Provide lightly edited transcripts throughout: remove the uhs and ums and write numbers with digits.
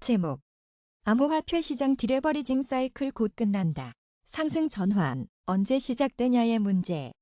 제목. 암호화폐 시장 디레버리징 사이클 곧 끝난다. 상승 전환, 언제 시작되냐의 문제.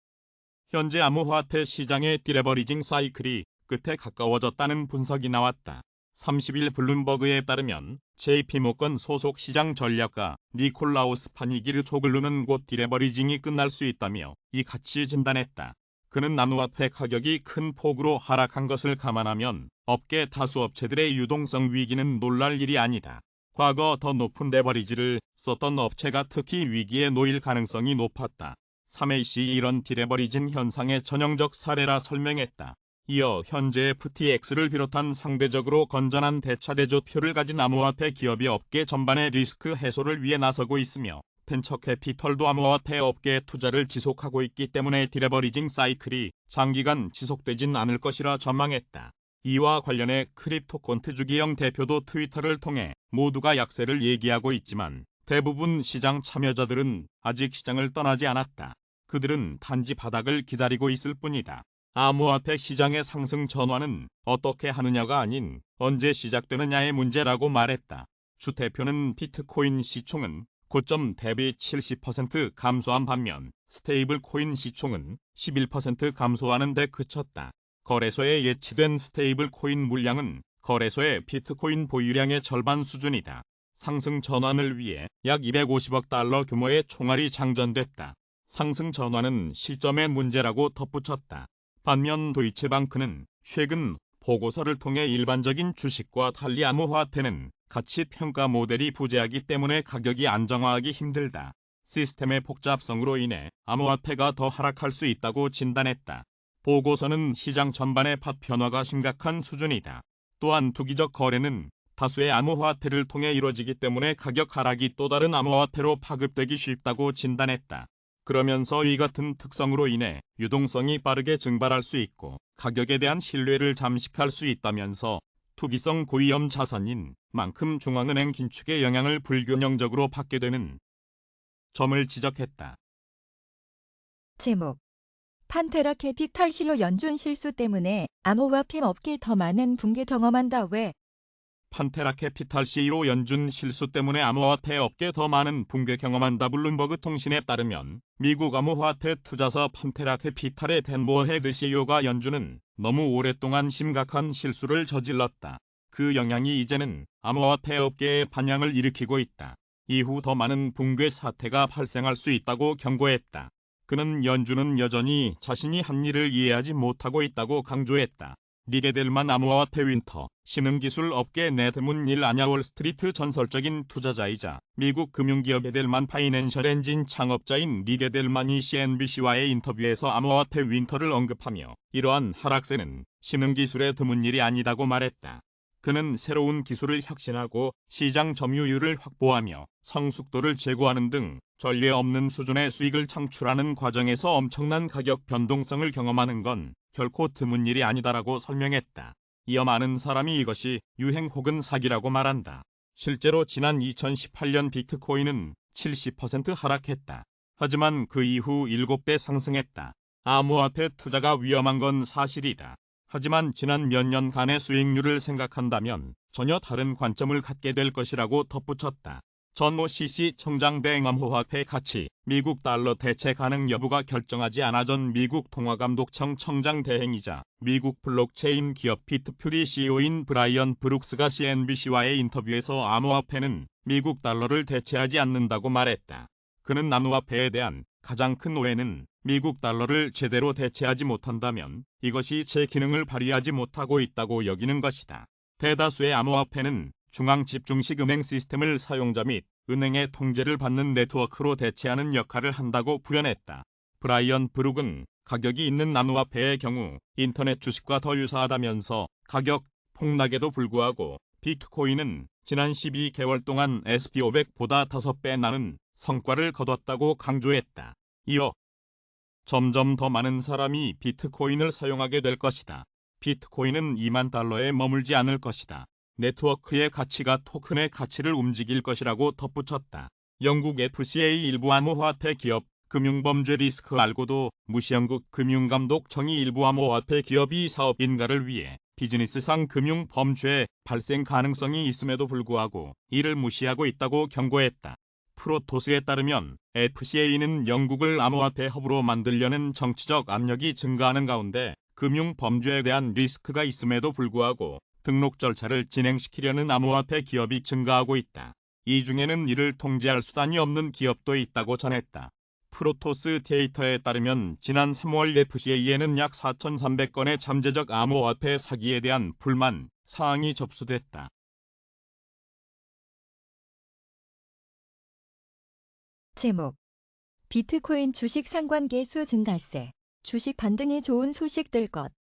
현재 암호화폐 시장의 디레버리징 사이클이 끝에 가까워졌다는 분석이 나왔다. 30일 블룸버그에 따르면 JP모건 소속 시장 전략가 니콜라우스 파니기르초글루는 곧 디레버리징이 끝날 수 있다며 이같이 진단했다. 그는 암호화폐 가격이 큰 폭으로 하락한 것을 감안하면 업계 다수 업체들의 유동성 위기는 놀랄 일이 아니다. 과거 더 높은 레버리지를 썼던 업체가 특히 위기에 놓일 가능성이 높았다. 3A씨 이런 디레버리진 현상의 전형적 사례라 설명했다. 이어 현재 FTX를 비롯한 상대적으로 건전한 대차대조표를 가진 암호화폐 기업이 업계 전반의 리스크 해소를 위해 나서고 있으며 벤처 캐피털도 암호화폐 업계에 투자를 지속하고 있기 때문에 디레버리징 사이클이 장기간 지속되진 않을 것이라 전망했다. 이와 관련해 크립토콘트 주기영 대표도 트위터를 통해 모두가 약세를 얘기하고 있지만 대부분 시장 참여자들은 아직 시장을 떠나지 않았다. 그들은 단지 바닥을 기다리고 있을 뿐이다. 암호화폐 시장의 상승 전환은 어떻게 하느냐가 아닌 언제 시작되느냐의 문제라고 말했다. 주 대표는 비트코인 시총은 고점 대비 70% 감소한 반면 스테이블 코인 시총은 11% 감소하는 데 그쳤다. 거래소에 예치된 스테이블 코인 물량은 거래소의 비트코인 보유량의 절반 수준이다. 상승 전환을 위해 약 250억 달러 규모의 총알이 장전됐다. 상승 전환은 시점의 문제라고 덧붙였다. 반면 도이체방크는 최근 보고서를 통해 일반적인 주식과 달리 암호화폐는 가치 평가 모델이 부재하기 때문에 가격이 안정화하기 힘들다. 시스템의 복잡성으로 인해 암호화폐가 더 하락할 수 있다고 진단했다. 보고서는 시장 전반의 팟 변화가 심각한 수준이다. 또한 투기적 거래는 다수의 암호화폐를 통해 이루어지기 때문에 가격 하락이 또 다른 암호화폐로 파급되기 쉽다고 진단했다. 그러면서 이 같은 특성으로 인해 유동성이 빠르게 증발할 수 있고 가격에 대한 신뢰를 잠식할 수 있다면서 투기성 고위험 자산인 만큼 중앙은행 긴축의 영향을 불균형적으로 받게 되는 점을 지적했다. 제목. 판테라 캐피탈 CEO 연준 실수 때문에 암호화폐 업계 더 많은 붕괴 경험한다. 왜? 판테라 캐피탈 CEO 연준 실수 때문에 암호화폐 업계 더 많은 붕괴 경험한다. 블룸버그 통신에 따르면 미국 암호화폐 투자사 판테라 캐피탈의 댄 모어 헤드 CEO가 연준은 너무 오랫동안 심각한 실수를 저질렀다. 그 영향이 이제는 암호화폐 업계에 반향을 일으키고 있다. 이후 더 많은 붕괴 사태가 발생할 수 있다고 경고했다. 그는 연준은 여전히 자신이 한 일을 이해하지 못하고 있다고 강조했다. 리게델만 암호화폐 윈터, 신흥기술 업계 네드문 일 아냐 월스트리트 전설적인 투자자이자 미국 금융기업 에델만 파이낸셜 엔진 창업자인 리게델만이 CNBC와의 인터뷰에서 암호화폐 윈터를 언급하며 이러한 하락세는 신흥기술의 드문 일이 아니다고 말했다. 그는 새로운 기술을 혁신하고 시장 점유율을 확보하며 성숙도를 제고하는 등 전례 없는 수준의 수익을 창출하는 과정에서 엄청난 가격 변동성을 경험하는 건 결코 드문 일이 아니다라고 설명했다. 이어 많은 사람이 이것이 유행 혹은 사기라고 말한다. 실제로 지난 2018년 비트코인은 70% 하락했다. 하지만 그 이후 7배 상승했다. 암호화폐 투자가 위험한 건 사실이다. 하지만 지난 몇 년간의 수익률을 생각한다면 전혀 다른 관점을 갖게 될 것이라고 덧붙였다. 전 모 CC 청장 대행 암호화폐 가치, 미국 달러 대체 가능 여부가 결정하지 않아 전 미국 통화감독청 청장 대행이자 미국 블록체인 기업 비트퓨리 CEO인 브라이언 브룩스가 CNBC와의 인터뷰에서 암호화폐는 미국 달러를 대체하지 않는다고 말했다. 그는 암호화폐에 대한 가장 큰 오해는 미국 달러를 제대로 대체하지 못한다면 이것이 제 기능을 발휘하지 못하고 있다고 여기는 것이다. 대다수의 암호화폐는 중앙집중식 은행 시스템을 사용자 및 은행의 통제를 받는 네트워크로 대체하는 역할을 한다고 부연했다. 브라이언 브룩은 가격이 있는 암호화폐의 경우 인터넷 주식과 더 유사하다면서 가격 폭락에도 불구하고 비트코인은 지난 12개월 동안 SP500보다 5배 나는 성과를 거뒀다고 강조했다. 이어 점점 더 많은 사람이 비트코인을 사용하게 될 것이다. 비트코인은 2만 달러에 머물지 않을 것이다. 네트워크의 가치가 토큰의 가치를 움직일 것이라고 덧붙였다. 영국 FCA 일부 암호화폐 기업 금융범죄 리스크 알고도 무시 영국 금융감독청이 일부 암호화폐 기업이 사업 인가를 위해 비즈니스상 금융 범죄 발생 가능성이 있음에도 불구하고 이를 무시하고 있다고 경고했다. 프로토스에 따르면 FCA는 영국을 암호화폐 허브로 만들려는 정치적 압력이 증가하는 가운데 금융 범죄에 대한 리스크가 있음에도 불구하고 등록 절차를 진행시키려는 암호화폐 기업이 증가하고 있다. 이 중에는 이를 통제할 수단이 없는 기업도 있다고 전했다. 프로토스 데이터에 따르면 지난 3월 FCA에는 약 4,300건의 잠재적 암호화폐 사기에 대한 불만 사항이 접수됐다. 제목 비트코인 주식 상관계수 증가세. 주식 반등이 좋은 소식들 것.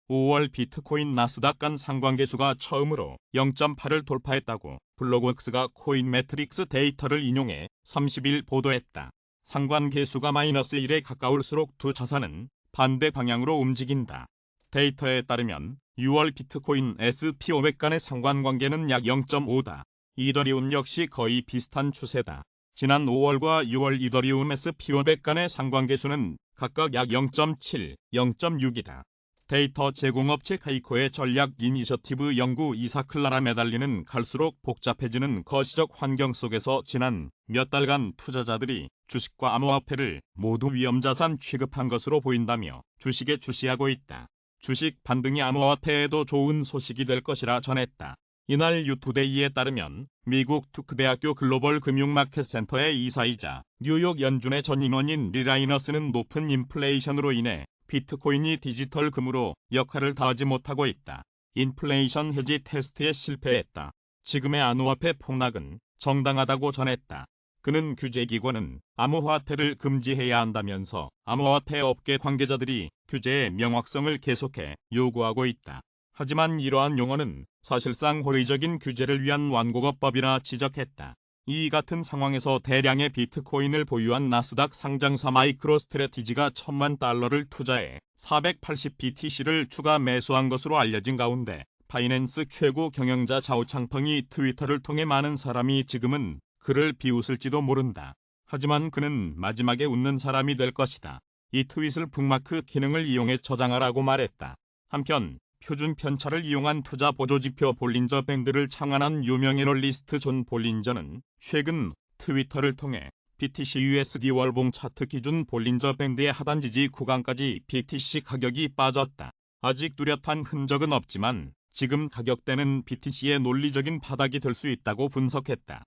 5월 비트코인 나스닥 간 상관계수가 처음으로 0.8을 돌파했다고 블록웍스가 코인매트릭스 데이터를 인용해 30일 보도했다. 상관계수가 마이너스 1에 가까울수록 두 자산은 반대 방향으로 움직인다. 데이터에 따르면 6월 비트코인 SP500 간의 상관관계는 약 0.5다. 이더리움 역시 거의 비슷한 추세다. 지난 5월과 6월 이더리움 SP500 간의 상관계수는 각각 약 0.7, 0.6이다. 데이터 제공업체 카이코의 전략 이니셔티브 연구 이사 클라라 메달리는 갈수록 복잡해지는 거시적 환경 속에서 지난 몇 달간 투자자들이 주식과 암호화폐를 모두 위험자산 취급한 것으로 보인다며 주식에 주시하고 있다. 주식 반등이 암호화폐에도 좋은 소식이 될 것이라 전했다. 이날 유투데이에 따르면 미국 투크대학교 글로벌 금융마켓 센터의 이사이자 뉴욕 연준의 전 임원인 리라이너스는 높은 인플레이션으로 인해 비트코인이 디지털 금으로 역할을 다하지 못하고 있다. 인플레이션 해지 테스트에 실패했다. 지금의 암호화폐 폭락은 정당하다고 전했다. 그는 규제기관은 암호화폐를 금지해야 한다면서 암호화폐 업계 관계자들이 규제의 명확성을 계속해 요구하고 있다. 하지만 이러한 용어는 사실상 호의적인 규제를 위한 완곡어법이라 지적했다. 이 같은 상황에서 대량의 비트코인을 보유한 나스닥 상장사 마이크로스트래티지가 $1,000만 투자해 480BTC를 추가 매수한 것으로 알려진 가운데 바이낸스 최고 경영자 자오 창펑이 트위터를 통해 많은 사람이 지금은 그를 비웃을지도 모른다. 하지만 그는 마지막에 웃는 사람이 될 것이다. 이 트윗을 북마크 기능을 이용해 저장하라고 말했다. 한편 표준 편차를 이용한 투자 보조지표 볼린저 밴드를 창안한 유명 애널리스트 존 볼린저는 최근 트위터를 통해 BTC USD 월봉 차트 기준 볼린저 밴드의 하단 지지 구간까지 BTC 가격이 빠졌다. 아직 뚜렷한 흔적은 없지만 지금 가격대는 BTC의 논리적인 바닥이 될 수 있다고 분석했다.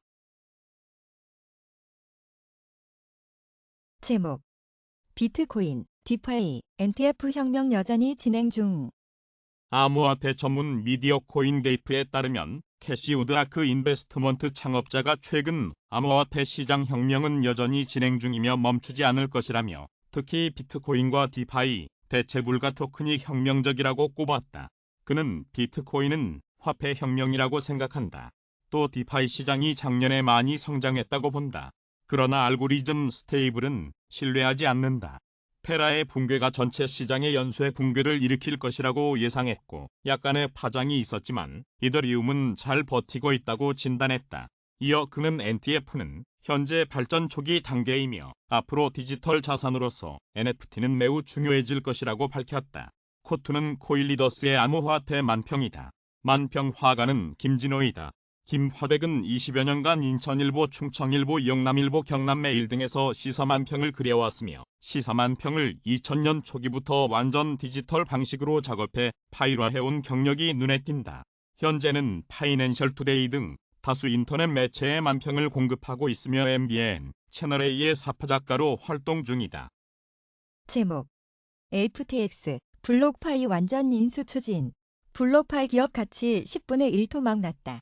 제목 비트코인, 디파이, NTF 혁명 여전히 진행 중. 암호화폐 전문 미디어 코인게이프에 따르면 캐시우드 아크 인베스트먼트 창업자가 최근 암호화폐 시장 혁명은 여전히 진행 중이며 멈추지 않을 것이라며 특히 비트코인과 디파이, 대체불가 토큰이 혁명적이라고 꼽았다. 그는 비트코인은 화폐 혁명이라고 생각한다. 또 디파이 시장이 작년에 많이 성장했다고 본다. 그러나 알고리즘 스테이블은 신뢰하지 않는다. 테라의 붕괴가 전체 시장의 연쇄 붕괴를 일으킬 것이라고 예상했고 약간의 파장이 있었지만 이더리움은 잘 버티고 있다고 진단했다. 이어 그는 NTF는 현재 발전 초기 단계이며 앞으로 디지털 자산으로서 NFT는 매우 중요해질 것이라고 밝혔다. 코투는 코일리더스의 암호화폐 만평이다. 만평 화가는 김진호이다. 김화백은 20여 년간 인천일보, 충청일보, 영남일보, 경남매일 등에서 시사만평을 그려왔으며 시사만평을 2000년 초기부터 완전 디지털 방식으로 작업해 파일화해온 경력이 눈에 띈다. 현재는 파이낸셜 투데이 등 다수 인터넷 매체에 만평을 공급하고 있으며 MBN, 채널A의 사파작가로 활동 중이다. 제목 FTX, 블록파이 완전 인수 추진. 블록파이 기업 가치 10분의 1 토막 났다.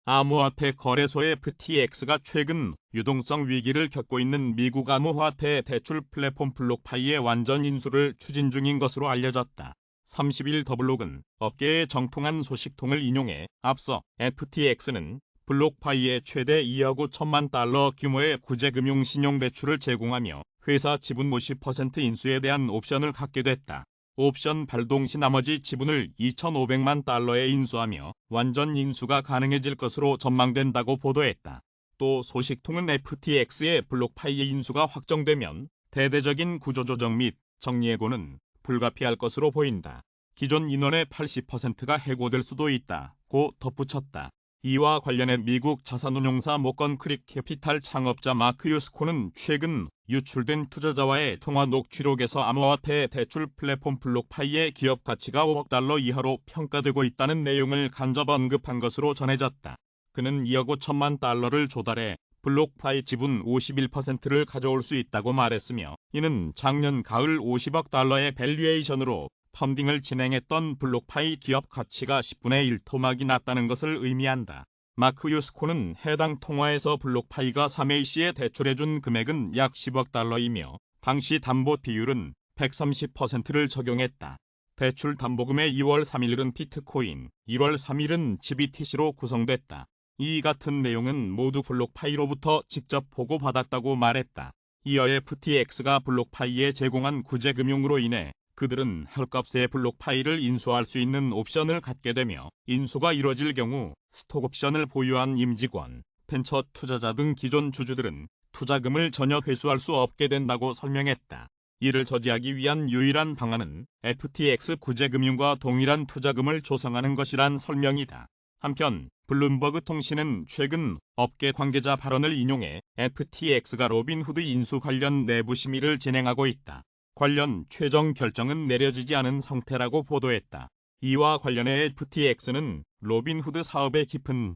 암호화폐 거래소 FTX가 최근 유동성 위기를 겪고 있는 미국 암호화폐 대출 플랫폼 블록파이의 완전 인수를 추진 중인 것으로 알려졌다. 30일 더블록은 업계의 정통한 소식통을 인용해 앞서 FTX는 블록파이에 최대 2억 5천만 달러 규모의 구제금융 신용대출을 제공하며 회사 지분 50% 인수에 대한 옵션을 갖게 됐다. 옵션 발동 시 나머지 지분을 2,500만 달러에 인수하며 완전 인수가 가능해질 것으로 전망된다고 보도했다. 또 소식통은 FTX의 블록파이의 인수가 확정되면 대대적인 구조조정 및 정리해고는 불가피할 것으로 보인다. 기존 인원의 80%가 해고될 수도 있다고 덧붙였다. 이와 관련해 미국 자산운용사 모건 크릭 캐피탈 창업자 마크 유스코는 최근 유출된 투자자와의 통화 녹취록에서 암호화폐 대출 플랫폼 블록파이의 기업 가치가 5억 달러 이하로 평가되고 있다는 내용을 간접 언급한 것으로 전해졌다. 그는 2억 5천만 달러를 조달해 블록파이 지분 51%를 가져올 수 있다고 말했으며, 이는 작년 가을 50억 달러의 밸류에이션으로 펀딩을 진행했던 블록파이 기업 가치가 10분의 1 토막이 났다는 것을 의미한다. 마크 유스코는 해당 통화에서 블록파이가 3A씨에 대출해준 금액은 약 10억 달러이며 당시 담보 비율은 130%를 적용했다. 대출 담보금의 2월 3일은 비트코인, 1월 3일은 GBTC로 구성됐다. 이 같은 내용은 모두 블록파이로부터 직접 보고받았다고 말했다. 이어 FTX가 블록파이에 제공한 구제금융으로 인해 그들은 헐값에 블록파이를 인수할 수 있는 옵션을 갖게 되며, 인수가 이뤄질 경우 스톡옵션을 보유한 임직원, 벤처 투자자 등 기존 주주들은 투자금을 전혀 회수할 수 없게 된다고 설명했다. 이를 저지하기 위한 유일한 방안은 FTX 구제금융과 동일한 투자금을 조성하는 것이란 설명이다. 한편 블룸버그 통신은 최근 업계 관계자 발언을 인용해 FTX가 로빈후드 인수 관련 내부 심의를 진행하고 있다. 관련 최종 결정은 내려지지 않은 상태라고 보도했다. 이와 관련해 FTX는 로빈후드 사업에 깊은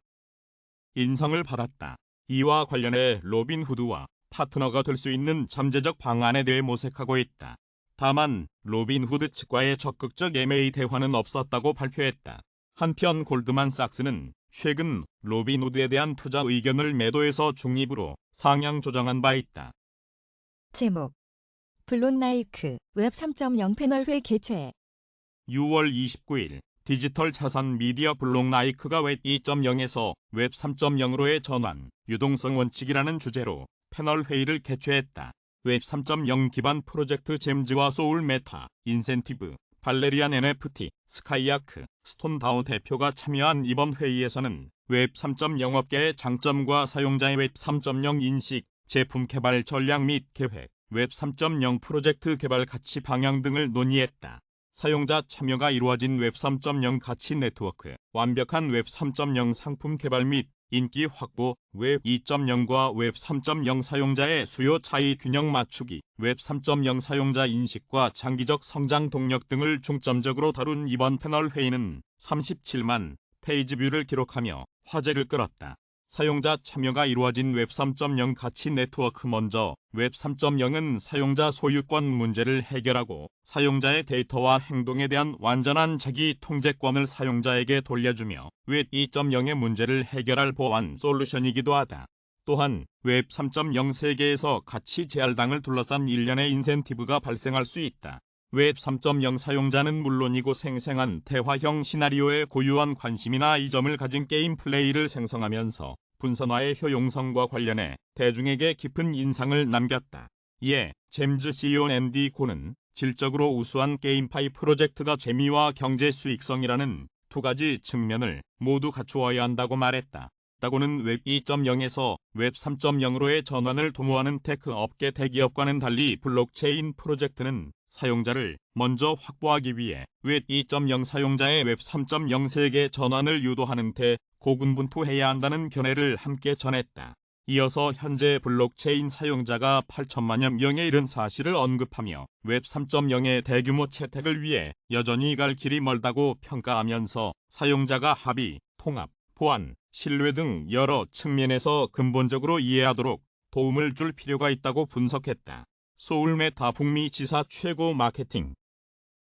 인성을 받았다. 이와 관련해 로빈후드와 파트너가 될 수 있는 잠재적 방안에 대해 모색하고 있다. 다만 로빈후드 측과의 적극적 M&A 대화는 없었다고 발표했다. 한편 골드만삭스는 최근 로빈후드에 대한 투자 의견을 매도에서 중립으로 상향 조정한 바 있다. 제목 블론나이크 웹 3.0 패널회 개최. 6월 29일 디지털 자산 미디어 블록나이크가 웹 2.0에서 웹 3.0으로의 전환, 유동성 원칙이라는 주제로 패널 회의를 개최했다. 웹 3.0 기반 프로젝트 잼즈와 소울 메타, 인센티브, 발레리안 NFT, 스카이아크, 스톤다운 대표가 참여한 이번 회의에서는 웹 3.0 업계의 장점과 사용자의 웹 3.0 인식, 제품 개발 전략 및 계획, 웹 3.0 프로젝트 개발 가치 방향 등을 논의했다. 사용자 참여가 이루어진 웹 3.0 가치 네트워크, 완벽한 웹 3.0 상품 개발 및 인기 확보, 웹 2.0과 웹 3.0 사용자의 수요 차이 균형 맞추기, 웹 3.0 사용자 인식과 장기적 성장 동력 등을 중점적으로 다룬 이번 패널 회의는 37만 페이지 뷰를 기록하며 화제를 끌었다. 사용자 참여가 이루어진 웹 3.0 가치 네트워크. 먼저 웹 3.0은 사용자 소유권 문제를 해결하고 사용자의 데이터와 행동에 대한 완전한 자기 통제권을 사용자에게 돌려주며 웹 2.0의 문제를 해결할 보완 솔루션이기도 하다. 또한 웹 3.0 세계에서 가치 제할당을 둘러싼 일련의 인센티브가 발생할 수 있다. 웹 3.0 사용자는 물론이고 생생한 대화형 시나리오에 고유한 관심이나 이점을 가진 게임 플레이를 생성하면서 분선화의 효용성과 관련해 대중에게 깊은 인상을 남겼다. 이에 잼즈 CEO 앤디 고는 질적으로 우수한 게임파이 프로젝트가 재미와 경제 수익성이라는 두 가지 측면을 모두 갖추어야 한다고 말했다. 고는 웹 2.0에서 웹 3.0으로의 전환을 도모하는 테크 업계 대기업과는 달리 블록체인 프로젝트는 사용자를 먼저 확보하기 위해 웹 2.0 사용자의 웹 3.0 세계 전환을 유도하는 데 고군분투해야 한다는 견해를 함께 전했다. 이어서 현재 블록체인 사용자가 8천만여 명에 이른 사실을 언급하며 웹 3.0의 대규모 채택을 위해 여전히 갈 길이 멀다고 평가하면서 사용자가 합의, 통합, 보안, 신뢰 등 여러 측면에서 근본적으로 이해하도록 도움을 줄 필요가 있다고 분석했다. 소울메타 북미 지사 최고 마케팅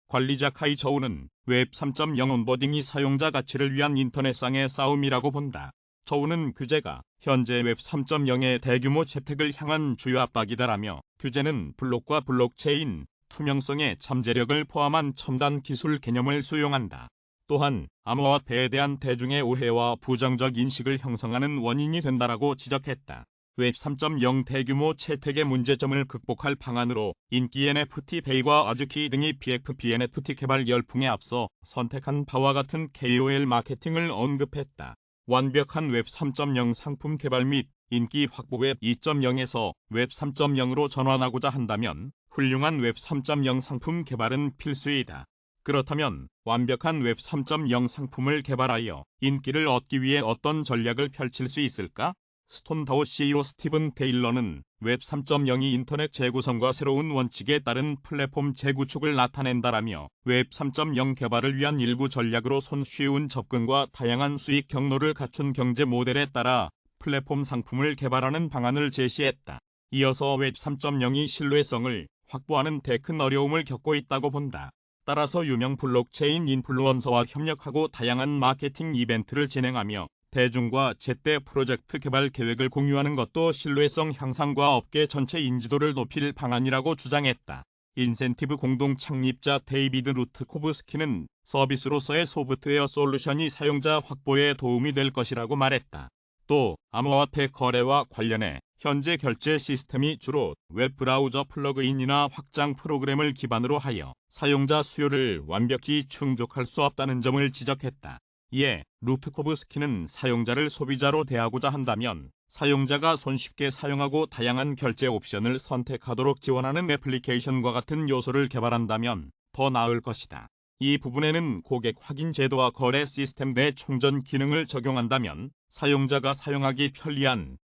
관리자 카이 저우는 웹 3.0 온보딩이 사용자 가치를 위한 인터넷상의 싸움이라고 본다. 저우는 규제가 현재 웹 3.0의 대규모 채택을 향한 주요 압박이다라며 규제는 블록과 블록체인, 투명성의 잠재력을 포함한 첨단 기술 개념을 수용한다. 또한 암호화폐에 대한 대중의 오해와 부정적 인식을 형성하는 원인이 된다라고 지적했다. 웹 3.0 대규모 채택의 문제점을 극복할 방안으로 인기 NFT 베이과 아즈키 등이 PFP NFT 개발 열풍에 앞서 선택한 바와 같은 KOL 마케팅을 언급했다. 완벽한 웹 3.0 상품 개발 및 인기 확보 웹 2.0에서 웹 3.0으로 전환하고자 한다면 훌륭한 웹 3.0 상품 개발은 필수이다. 그렇다면 완벽한 웹 3.0 상품을 개발하여 인기를 얻기 위해 어떤 전략을 펼칠 수 있을까? 스톤다오 CEO 스티븐 테일러는 웹 3.0이 인터넷 재구성과 새로운 원칙에 따른 플랫폼 재구축을 나타낸다라며 웹 3.0 개발을 위한 일부 전략으로 손쉬운 접근과 다양한 수익 경로를 갖춘 경제 모델에 따라 플랫폼 상품을 개발하는 방안을 제시했다. 이어서 웹 3.0이 신뢰성을 확보하는 데 큰 어려움을 겪고 있다고 본다. 따라서 유명 블록체인 인플루언서와 협력하고 다양한 마케팅 이벤트를 진행하며 대중과 제때 프로젝트 개발 계획을 공유하는 것도 신뢰성 향상과 업계 전체 인지도를 높일 방안이라고 주장했다. 인센티브 공동 창립자 데이비드 루트코브스키는 서비스로서의 소프트웨어 솔루션이 사용자 확보에 도움이 될 것이라고 말했다. 또 암호화폐 거래와 관련해 현재 결제 시스템이 주로 웹브라우저 플러그인이나 확장 프로그램을 기반으로 하여 사용자 수요를 완벽히 충족할 수 없다는 점을 지적했다. 이에 루트코브스키는 사용자를 소비자로 대하고자 한다면 사용자가 손쉽게 사용하고 다양한 결제 옵션을 선택하도록 지원하는 애플리케이션과 같은 요소를 개발한다면 더 나을 것이다. 이 부분에는 고객 확인 제도와 거래 시스템 내 충전 기능을 적용한다면 사용자가 사용하기 편리한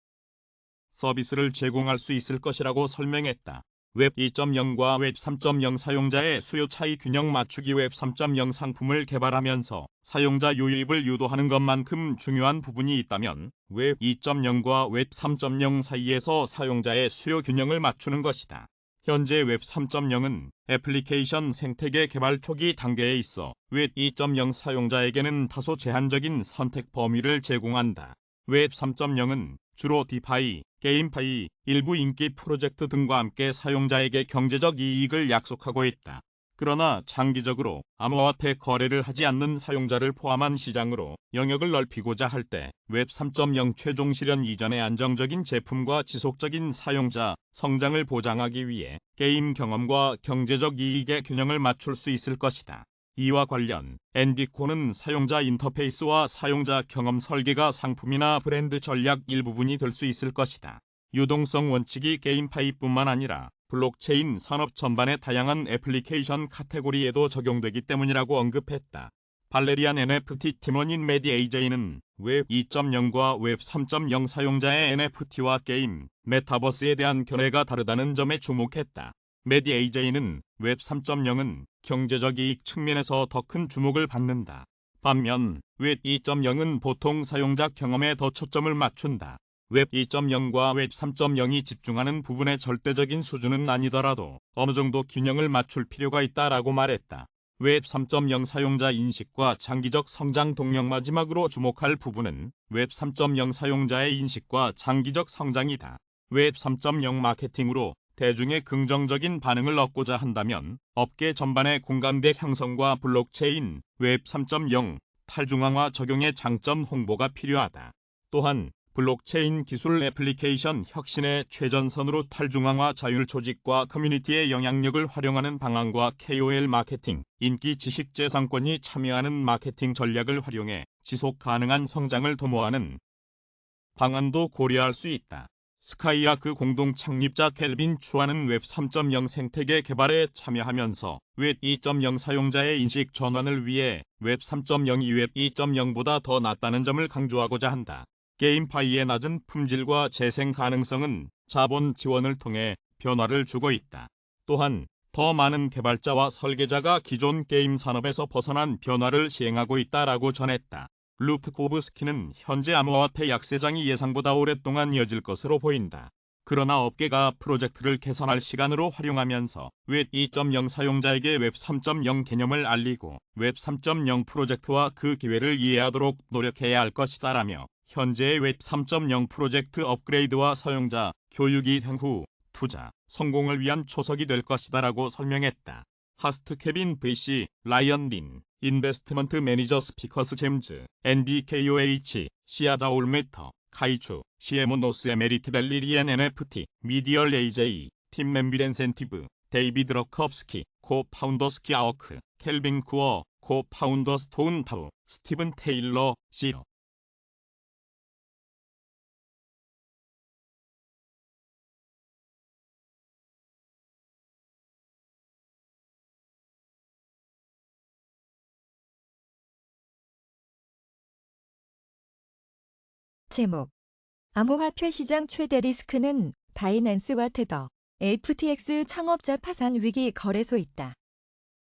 서비스를 제공할 수 있을 것이라고 설명했다. 웹 2.0과 웹 3.0 사용자의 수요 차이 균형 맞추기 웹 3.0 상품을 개발하면서 사용자 유입을 유도하는 것만큼 중요한 부분이 있다면 웹 2.0과 웹 3.0 사이에서 사용자의 수요 균형을 맞추는 것이다. 현재 웹 3.0은 애플리케이션 생태계 개발 초기 단계에 있어 웹 2.0 사용자에게는 다소 제한적인 선택 범위를 제공한다. 웹 3.0은 주로 디파이, 게임파이, 일부 인기 프로젝트 등과 함께 사용자에게 경제적 이익을 약속하고 있다. 그러나 장기적으로 암호화폐 거래를 하지 않는 사용자를 포함한 시장으로 영역을 넓히고자 할 때 웹 3.0 최종 실현 이전의 안정적인 제품과 지속적인 사용자 성장을 보장하기 위해 게임 경험과 경제적 이익의 균형을 맞출 수 있을 것이다. 이와 관련 엔디코는 사용자 인터페이스와 사용자 경험 설계가 상품이나 브랜드 전략 일부분이 될 수 있을 것이다. 유동성 원칙이 게임파이뿐만 아니라 블록체인 산업 전반의 다양한 애플리케이션 카테고리에도 적용되기 때문이라고 언급했다. 발레리안 NFT 팀원인 메디 AJ는 웹 2.0과 웹 3.0 사용자의 NFT와 게임, 메타버스에 대한 견해가 다르다는 점에 주목했다. 메디 AJ는 웹 3.0은 경제적 이익 측면에서 더 큰 주목을 받는다. 반면 웹 2.0은 보통 사용자 경험에 더 초점을 맞춘다. 웹 2.0과 웹 3.0이 집중하는 부분의 절대적인 수준은 아니더라도 어느 정도 균형을 맞출 필요가 있다라고 말했다. 웹 3.0 사용자 인식과 장기적 성장 동력 마지막으로 주목할 부분은 웹 3.0 사용자의 인식과 장기적 성장이다. 웹 3.0 마케팅으로 대중의 긍정적인 반응을 얻고자 한다면 업계 전반의 공감대 형성과 블록체인, 웹 3.0, 탈중앙화 적용의 장점 홍보가 필요하다. 또한 블록체인 기술 애플리케이션 혁신의 최전선으로 탈중앙화 자율 조직과 커뮤니티의 영향력을 활용하는 방안과 KOL 마케팅, 인기 지식재산권이 참여하는 마케팅 전략을 활용해 지속 가능한 성장을 도모하는 방안도 고려할 수 있다. 스카이아크 공동 창립자 켈빈 추아는 웹 3.0 생태계 개발에 참여하면서 웹 2.0 사용자의 인식 전환을 위해 웹 3.0이 웹 2.0보다 더 낫다는 점을 강조하고자 한다. 게임파이의 낮은 품질과 재생 가능성은 자본 지원을 통해 변화를 주고 있다. 또한 더 많은 개발자와 설계자가 기존 게임 산업에서 벗어난 변화를 시행하고 있다라고 전했다. 루트코브스키는 현재 암호화폐 약세장이 예상보다 오랫동안 이어질 것으로 보인다. 그러나 업계가 프로젝트를 개선할 시간으로 활용하면서 웹 2.0 사용자에게 웹 3.0 개념을 알리고 웹 3.0 프로젝트와 그 기회를 이해하도록 노력해야 할 것이다라며 현재의 웹 3.0 프로젝트 업그레이드와 사용자 교육이 향후 투자 성공을 위한 초석이 될 것이다라고 설명했다. 하스트 케빈 VC, 라이언 린, 인베스트먼트 매니저 스피커스 잼즈, NBKOH, 시아자 올메터, 카이추, 시에모노스 에메리트 벨리리엔 NFT, 미디얼 AJ, 팀 멤빌 인센티브, 데이비드 러컵스키, 코-파운더 스키아워크, 켈빈 쿠어, 코-파운더 스톤타우, 스티븐 테일러, CEO. 제목. 암호화폐 시장 최대 리스크는 바이낸스와 테더, FTX 창업자 파산 위기 거래소 있다.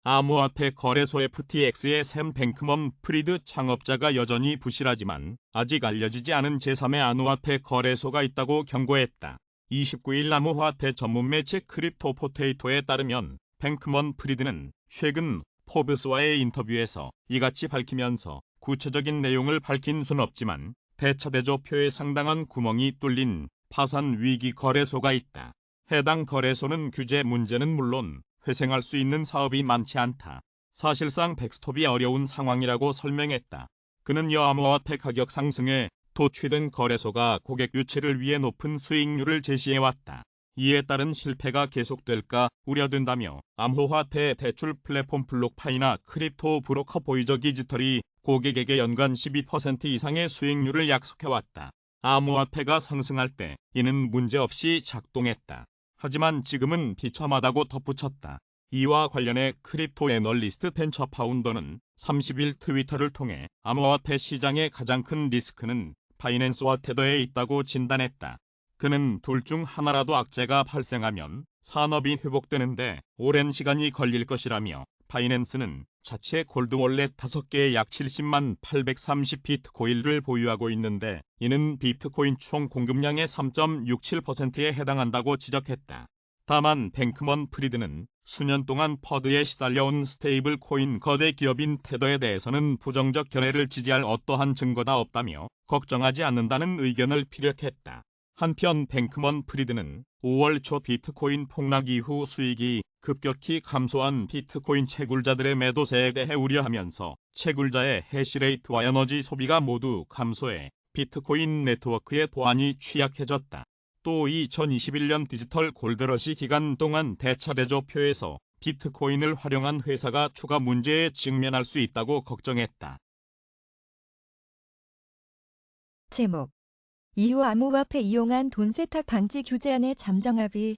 암호화폐 거래소 FTX의 샘 뱅크먼 프리드 창업자가 여전히 부실하지만 아직 알려지지 않은 제3의 암호화폐 거래소가 있다고 경고했다. 29일 암호화폐 전문 매체 크립토 포테이토에 따르면 뱅크먼 프리드는 최근 포브스와의 인터뷰에서 이같이 밝히면서 구체적인 내용을 밝힌 순 없지만 대차대조표에 상당한 구멍이 뚫린 파산 위기 거래소가 있다. 해당 거래소는 규제 문제는 물론 회생할 수 있는 사업이 많지 않다. 사실상 백스톱이 어려운 상황이라고 설명했다. 그는 암호화폐 가격 상승에 도취된 거래소가 고객 유치를 위해 높은 수익률을 제시해왔다. 이에 따른 실패가 계속될까 우려된다며 암호화폐 대출 플랫폼 블록파이나 크립토 브로커 보이저 디지털이 고객에게 연간 12% 이상의 수익률을 약속해왔다. 암호화폐가 상승할 때 이는 문제없이 작동했다. 하지만 지금은 비참하다고 덧붙였다. 이와 관련해 크립토 애널리스트 벤처 파운더는 30일 트위터를 통해 암호화폐 시장의 가장 큰 리스크는 바이낸스와 테더에 있다고 진단했다. 그는 둘 중 하나라도 악재가 발생하면 산업이 회복되는데 오랜 시간이 걸릴 것이라며 바이낸스는 자체 골드월렛 5개에 약 70만 830 비트코인을 보유하고 있는데 이는 비트코인 총 공급량의 3.67%에 해당한다고 지적했다. 다만 뱅크먼 프리드는 수년 동안 퍼드에 시달려온 스테이블 코인 거대 기업인 테더에 대해서는 부정적 견해를 지지할 어떠한 증거가 없다며 걱정하지 않는다는 의견을 피력했다. 한편 뱅크먼 프리드는 5월 초 비트코인 폭락 이후 수익이 급격히 감소한 비트코인 채굴자들의 매도세에 대해 우려하면서 채굴자의 해시레이트와 에너지 소비가 모두 감소해 비트코인 네트워크의 보안이 취약해졌다. 또 2021년 디지털 골드러시 기간 동안 대차대조표에서 비트코인을 활용한 회사가 추가 문제에 직면할 수 있다고 걱정했다. 제목. 이후 암호화폐 이용한 돈 세탁 방지 규제안의 잠정합의.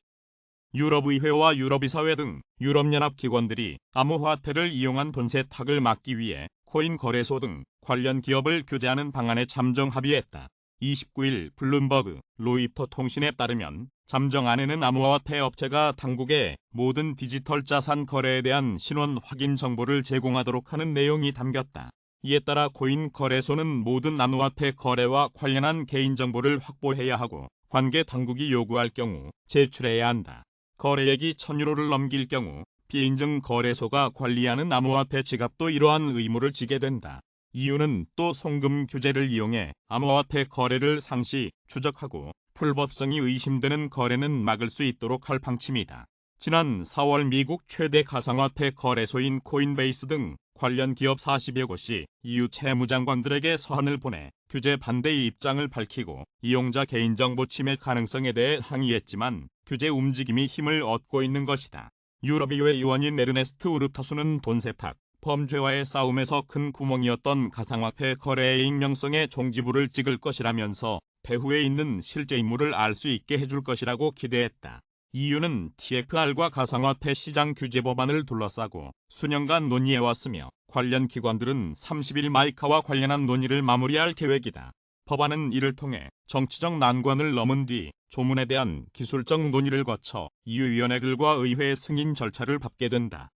유럽의회와 유럽이사회 등 유럽연합 기관들이 암호화폐를 이용한 돈 세탁을 막기 위해 코인 거래소 등 관련 기업을 규제하는 방안에 잠정 합의했다. 29일 블룸버그, 로이터 통신에 따르면 잠정안에는 암호화폐 업체가 당국에 모든 디지털 자산 거래에 대한 신원 확인 정보를 제공하도록 하는 내용이 담겼다. 이에 따라 코인 거래소는 모든 암호화폐 거래와 관련한 개인정보를 확보해야 하고 관계 당국이 요구할 경우 제출해야 한다. 거래액이 1,000유로를 넘길 경우 비인증 거래소가 관리하는 암호화폐 지갑도 이러한 의무를 지게 된다. 이유는 또 송금 규제를 이용해 암호화폐 거래를 상시 추적하고 불법성이 의심되는 거래는 막을 수 있도록 할 방침이다. 지난 4월 미국 최대 가상화폐 거래소인 코인베이스 등 관련 기업 40여 곳이 EU 채무장관들에게 서한을 보내 규제 반대의 입장을 밝히고 이용자 개인정보 침해 가능성에 대해 항의했지만 규제 움직임이 힘을 얻고 있는 것이다. 유럽의회 의원인 에르네스트 우르타수는 돈 세탁 범죄와의 싸움에서 큰 구멍이었던 가상화폐 거래의 익명성에 종지부를 찍을 것이라면서 배후에 있는 실제 인물을 알 수 있게 해줄 것이라고 기대했다. EU는 TFR과 가상화폐 시장 규제 법안을 둘러싸고 수년간 논의해왔으며 관련 기관들은 30일 마이카와 관련한 논의를 마무리할 계획이다. 법안은 이를 통해 정치적 난관을 넘은 뒤 조문에 대한 기술적 논의를 거쳐 EU위원회들과 의회 승인 절차를 밟게 된다.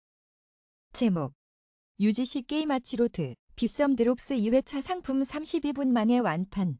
제목. UGC 게임 아치로드, 빗썸 드롭스 2회차 상품 32분 만에 완판.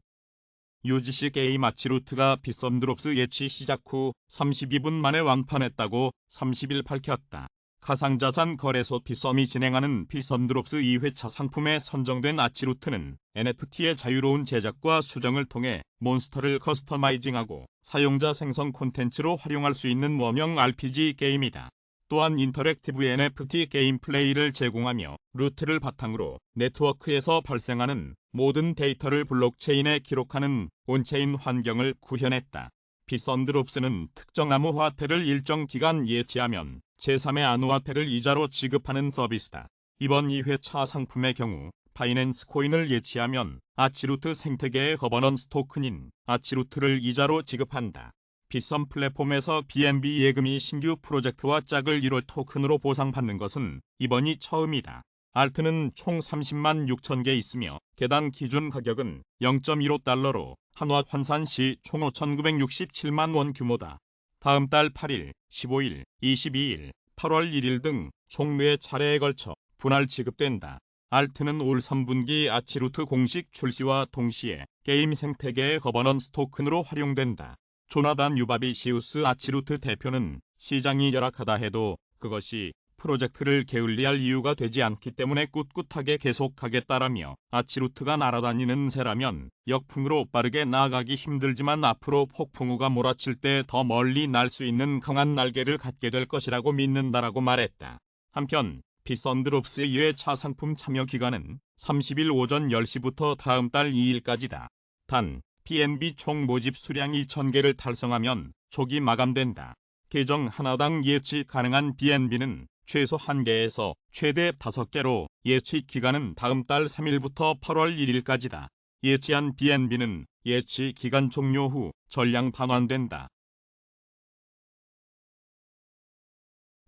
UGC 게임 아치루트가 빗썸 드롭스 예치 시작 후 32분 만에 완판했다고 30일 밝혔다. 가상자산 거래소 빗썸이 진행하는 빗썸 드롭스 2회차 상품에 선정된 아치루트는 NFT의 자유로운 제작과 수정을 통해 몬스터를 커스터마이징하고 사용자 생성 콘텐츠로 활용할 수 있는 모형 RPG 게임이다. 또한 인터랙티브 NFT 게임 플레이를 제공하며 루트를 바탕으로 네트워크에서 발생하는 모든 데이터를 블록체인에 기록하는 온체인 환경을 구현했다. 빗썸 드롭스는 특정 암호화폐를 일정 기간 예치하면 제3의 암호화폐를 이자로 지급하는 서비스다. 이번 2회차 상품의 경우 바이낸스 코인을 예치하면 아치루트 생태계의 거버넌스 토큰인 아치루트를 이자로 지급한다. 빗썸 플랫폼에서 BNB 예금이 신규 프로젝트와 짝을 이룰 토큰으로 보상받는 것은 이번이 처음이다. 알트는 총 30만 6천 개 있으며 개당 기준 가격은 0.15달러로 한화 환산 시 총 5,967만 원 규모다. 다음 달 8일, 15일, 22일, 8월 1일 등 총 4차례에 걸쳐 분할 지급된다. 알트는 올 3분기 아치루트 공식 출시와 동시에 게임 생태계의 거버넌스 토큰으로 활용된다. 조나단 유바비시우스 아치루트 대표는 시장이 열악하다 해도 그것이 프로젝트를 게을리할 이유가 되지 않기 때문에 꿋꿋하게 계속하겠다라며 아치루트가 날아다니는 새라면 역풍으로 빠르게 나아가기 힘들지만 앞으로 폭풍우가 몰아칠 때 더 멀리 날 수 있는 강한 날개를 갖게 될 것이라고 믿는다라고 말했다. 한편 비썬드롭스의 2회차 상품 참여 기간은 30일 오전 10시부터 다음 달 2일까지다. 단, BNB 총 모집 수량 2,000개를 달성하면 초기 마감된다. 계정 하나당 예치 가능한 BNB는 최소 1개에서 최대 5개로 예치 기간은 다음 달 3일부터 8월 1일까지다. 예치한 BNB는 예치 기간 종료 후 전량 반환된다.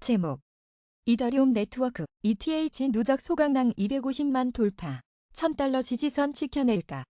제목 이더리움 네트워크 ETH 누적 소각량 250만 돌파 1,000달러 지지선 지켜낼까.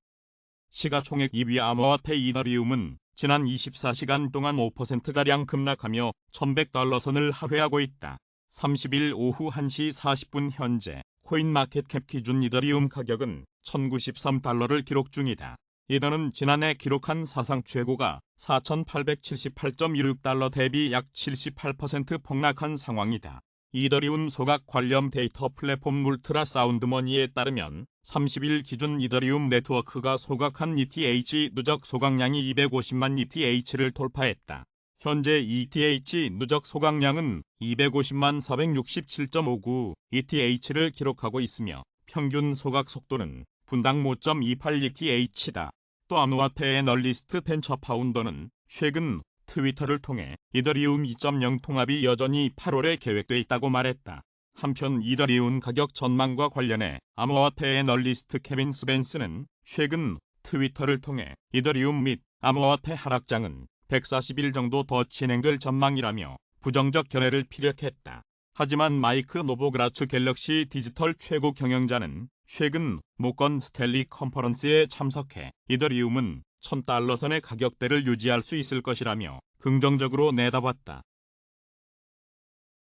시가총액 2위 암호화폐 이더리움은 지난 24시간 동안 5%가량 급락하며 1,100달러 선을 하회하고 있다. 30일 오후 1시 40분 현재 코인마켓캡 기준 이더리움 가격은 1,093달러를 기록 중이다. 이더는 지난해 기록한 사상 최고가 4,878.16달러 대비 약 78% 폭락한 상황이다. 이더리움 소각 관련 데이터 플랫폼 울트라 사운드머니에 따르면 30일 기준 이더리움 네트워크가 소각한 ETH 누적 소각량이 250만 ETH를 돌파했다. 현재 ETH 누적 소각량은 250만 467.59 ETH를 기록하고 있으며 평균 소각 속도는 분당 5.28 ETH다. 또 암호화폐 애널리스트 벤처 파운더는 최근 트위터를 통해 이더리움 2.0 통합이 여전히 8월에 계획돼 있다고 말했다. 한편 이더리움 가격 전망과 관련해 암호화폐 애널리스트 케빈 스벤스는 최근 트위터를 통해 이더리움 및 암호화폐 하락장은 140일 정도 더 진행될 전망이라며 부정적 견해를 피력했다. 하지만 마이크 노보그라츠 갤럭시 디지털 최고 경영자는 최근 모건 스탠리 컨퍼런스에 참석해 이더리움은 1,000달러 선의 가격대를 유지할 수 있을 것이라며 긍정적으로 내다봤다.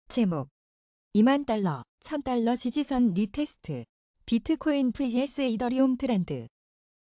제목 2만 달러, 1,000달러 지지선 리테스트 비트코인 vs 이더리움 트렌드.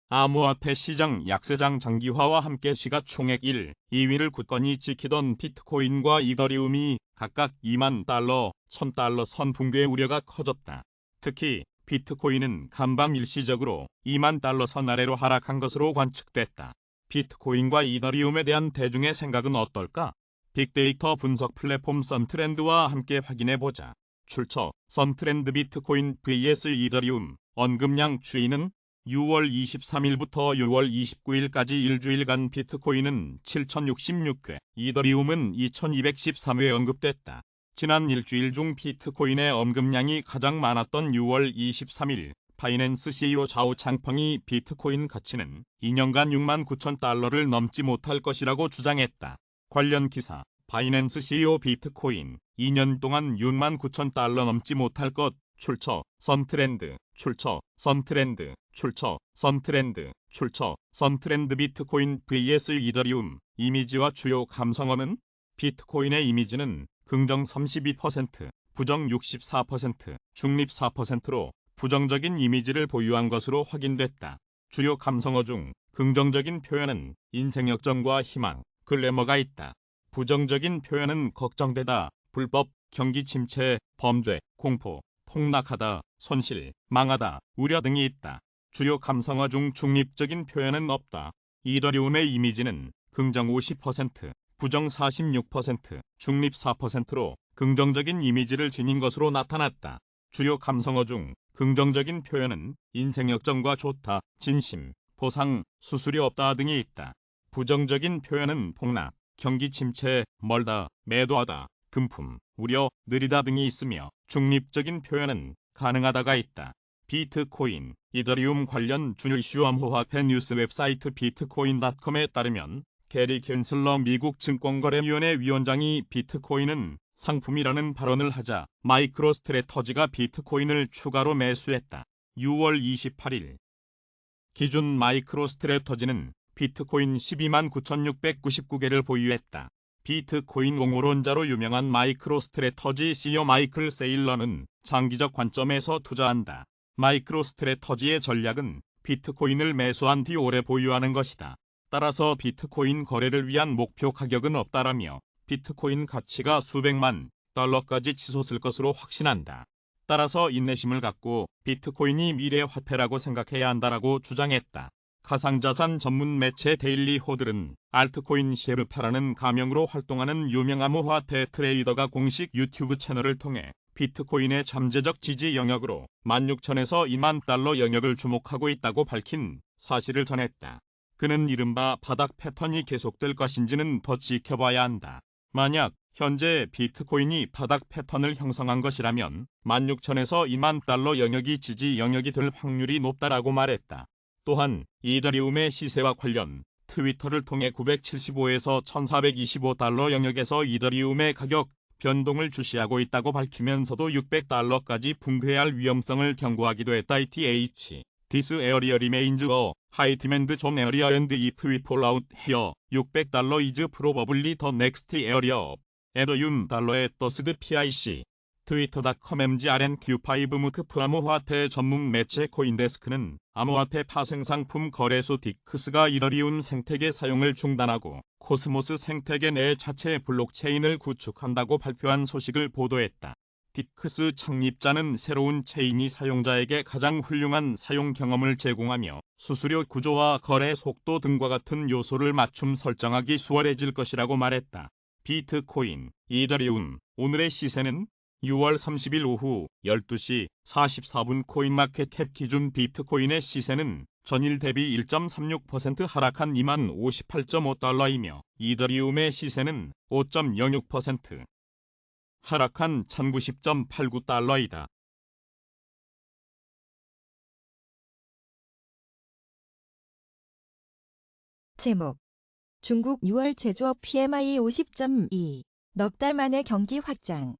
암호화폐 시장 약세장 장기화와 함께 시가총액 1, 2위를 굳건히 지키던 비트코인과 이더리움이 각각 2만 달러, 1,000달러 선 붕괴의 우려가 커졌다. 특히 비트코인은 간밤 일시적으로 2만 달러 선 아래로 하락한 것으로 관측됐다. 비트코인과 이더리움에 대한 대중의 생각은 어떨까? 빅데이터 분석 플랫폼 썬트렌드와 함께 확인해보자. 출처 썬트렌드 비트코인 vs 이더리움 언급량 추이는 6월 23일부터 6월 29일까지 일주일간 비트코인은 7,066회, 이더리움은 2,213회 언급됐다. 지난 일주일 중 비트코인의 언급량이 가장 많았던 6월 23일, 바이낸스 CEO 자오 창펑이 비트코인 가치는 2년간 6만 9천 달러를 넘지 못할 것이라고 주장했다. 관련 기사, 바이낸스 CEO 비트코인 2년 동안 6만 9천 달러 넘지 못할 것, 출처 썬트렌드, 출처 썬트렌드, 출처 썬트렌드, 출처 썬트렌드 비트코인 vs 이더리움. 이미지와 주요 감성어는 비트코인의 이미지는 긍정 32%, 부정 64%, 중립 4%로 부정적인 이미지를 보유한 것으로 확인됐다. 주요 감성어 중 긍정적인 표현은 인생 역정과 희망, 글래머가 있다. 부정적인 표현은 걱정되다, 불법, 경기 침체, 범죄, 공포, 폭락하다, 손실, 망하다, 우려 등이 있다. 주요 감성어 중 중립적인 표현은 없다. 이더리움의 이미지는 긍정 50%, 부정 46%, 중립 4%로 긍정적인 이미지를 지닌 것으로 나타났다. 주요 감성어 중 긍정적인 표현은 인생 역정과 좋다, 진심, 보상, 수수료 없다 등이 있다. 부정적인 표현은 폭락, 경기 침체, 멀다, 매도하다, 금품, 우려, 느리다 등이 있으며 중립적인 표현은 가능하다가 있다. 비트코인, 이더리움 관련 주요 이슈 암호화폐 뉴스 웹사이트 비트코인.com에 따르면 게리 캔슬러 미국 증권거래위원회 위원장이 비트코인은 상품이라는 발언을 하자 마이크로스트래터지가 비트코인을 추가로 매수했다. 6월 28일 기준 마이크로스트래터지는 비트코인 12만 9,699개를 보유했다. 비트코인 옹호론자로 유명한 마이크로스트래터지 CEO 마이클 세일러는 장기적 관점에서 투자한다. 마이크로스트래터지의 전략은 비트코인을 매수한 뒤 오래 보유하는 것이다. 따라서 비트코인 거래를 위한 목표 가격은 없다라며 비트코인 가치가 수백만 달러까지 치솟을 것으로 확신한다. 따라서 인내심을 갖고 비트코인이 미래 화폐라고 생각해야 한다라고 주장했다. 가상자산 전문 매체 데일리 호들은 알트코인 셰르파라는 가명으로 활동하는 유명 암호화폐 트레이더가 공식 유튜브 채널을 통해 비트코인의 잠재적 지지 영역으로 16,000에서 2만 달러 영역을 주목하고 있다고 밝힌 사실을 전했다. 그는 이른바 바닥 패턴이 계속될 것인지는 더 지켜봐야 한다. 만약 현재 비트코인이 바닥 패턴을 형성한 것이라면 16,000에서 2만 달러 영역이 지지 영역이 될 확률이 높다라고 말했다. 또한 이더리움의 시세와 관련 트위터를 통해 975에서 1,425달러 영역에서 이더리움의 가격 변동을 주시하고 있다고 밝히면서도 600달러까지 붕괴할 위험성을 경고하기도 했다. ETH This area remains a high demand zone area and if we fall out here 600달러 is probably the next area 에더리움 달러의 더스드 PIC 트위터.com MGRNQ5 무크프 암호화폐 전문 매체 코인데스크는 암호화폐 파생 상품 거래소 딕크스가 이더리움 생태계 사용을 중단하고 코스모스 생태계 내 자체 블록체인을 구축한다고 발표한 소식을 보도했다. 딕크스 창립자는 새로운 체인이 사용자에게 가장 훌륭한 사용 경험을 제공하며 수수료 구조와 거래 속도 등과 같은 요소를 맞춤 설정하기 수월해질 것이라고 말했다. 비트코인, 이더리움, 오늘의 시세는 6월 30일 오후 12시 44분 코인마켓캡 기준 비트코인의 시세는 전일 대비 1.36% 하락한 2만 58.5달러이며 이더리움의 시세는 5.06% 하락한 1,090.89달러이다. 제목 중국 6월 제조업 PMI 50.2 넉 달 만에 경기 확장.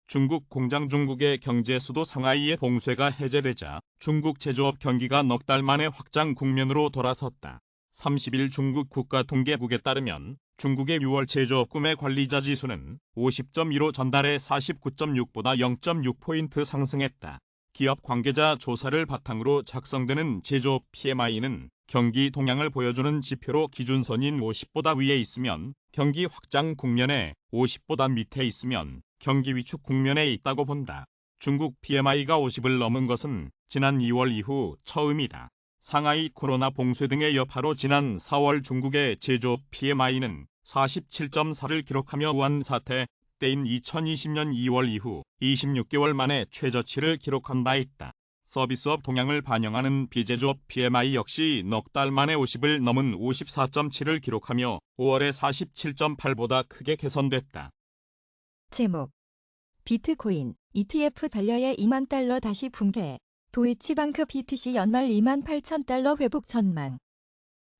중국 공장 중국의 경제 수도 상하이의 봉쇄가 해제되자 중국 제조업 경기가 넉 달 만에 확장 국면으로 돌아섰다. 30일 중국 국가통계국에 따르면 중국의 6월 제조업 구매 관리자 지수는 50.2로 전달해 49.6보다 0.6포인트 상승했다. 기업 관계자 조사를 바탕으로 작성되는 제조업 PMI는 경기 동향을 보여주는 지표로 기준선인 50보다 위에 있으면 경기 확장 국면에 50보다 밑에 있으면 경기 위축 국면에 있다고 본다. 중국 PMI가 50을 넘은 것은 지난 2월 이후 처음이다. 상하이 코로나 봉쇄 등의 여파로 지난 4월 중국의 제조업 PMI는 47.4를 기록하며 우한 사태 때인 2020년 2월 이후 26개월 만에 최저치를 기록한 바 있다. 서비스업 동향을 반영하는 비제조업 PMI 역시 넉 달 만에 50을 넘은 54.7을 기록하며 5월에 47.8보다 크게 개선됐다. 제목 비트코인 ETF 반려의 2만 달러 다시 붕괴. 도이치방크 BTC 연말 2만 8천 달러 회복 전망.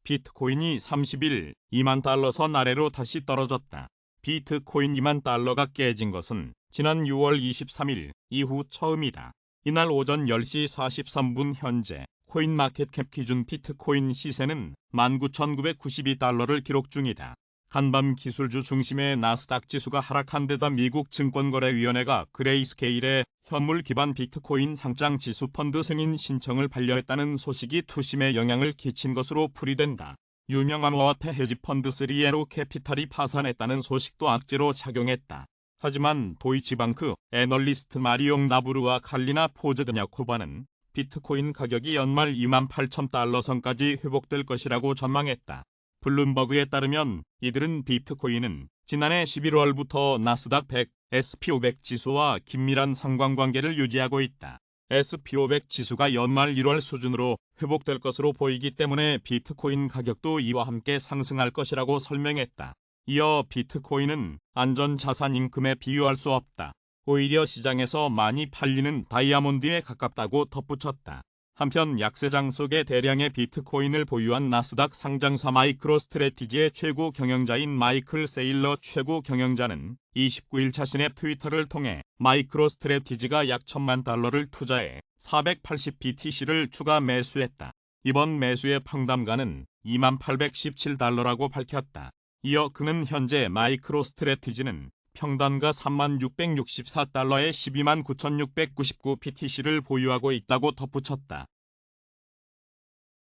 비트코인이 30일 2만 달러 선 아래로 다시 떨어졌다. 비트코인 2만 달러가 깨진 것은 지난 6월 23일 이후 처음이다. 이날 오전 10시 43분 현재 코인마켓캡 기준 비트코인 시세는 19,992달러를 기록 중이다. 간밤 기술주 중심의 나스닥 지수가 하락한 데다 미국 증권거래위원회가 그레이스케일의 현물 기반 비트코인 상장 지수 펀드 승인 신청을 반려했다는 소식이 투심에 영향을 끼친 것으로 풀이된다. 유명 암호화폐 헤지펀드 3에로 캐피탈이 파산했다는 소식도 악재로 작용했다. 하지만 도이치방크 애널리스트 마리옹 나부르와 칼리나 포즈드냐코바는 비트코인 가격이 연말 28,000달러 선까지 회복될 것이라고 전망했다. 블룸버그에 따르면 이들은 비트코인은 지난해 11월부터 나스닥 100, SP500 지수와 긴밀한 상관관계를 유지하고 있다. SP500 지수가 연말 1월 수준으로 회복될 것으로 보이기 때문에 비트코인 가격도 이와 함께 상승할 것이라고 설명했다. 이어 비트코인은 안전자산 임금에 비유할 수 없다. 오히려 시장에서 많이 팔리는 다이아몬드에 가깝다고 덧붙였다. 한편 약세장 속에 대량의 비트코인을 보유한 나스닥 상장사 마이크로스트래티지의 최고 경영자인 마이클 세일러 최고 경영자는 29일 자신의 트위터를 통해 마이크로스트래티지가 약 $1,000만 투자해 480BTC를 추가 매수했다. 이번 매수의 평단가는 $28,17라고 밝혔다. 이어 그는 현재 마이크로스트래티지는 평단가 $36,664에 129,699BTC를 보유하고 있다고 덧붙였다.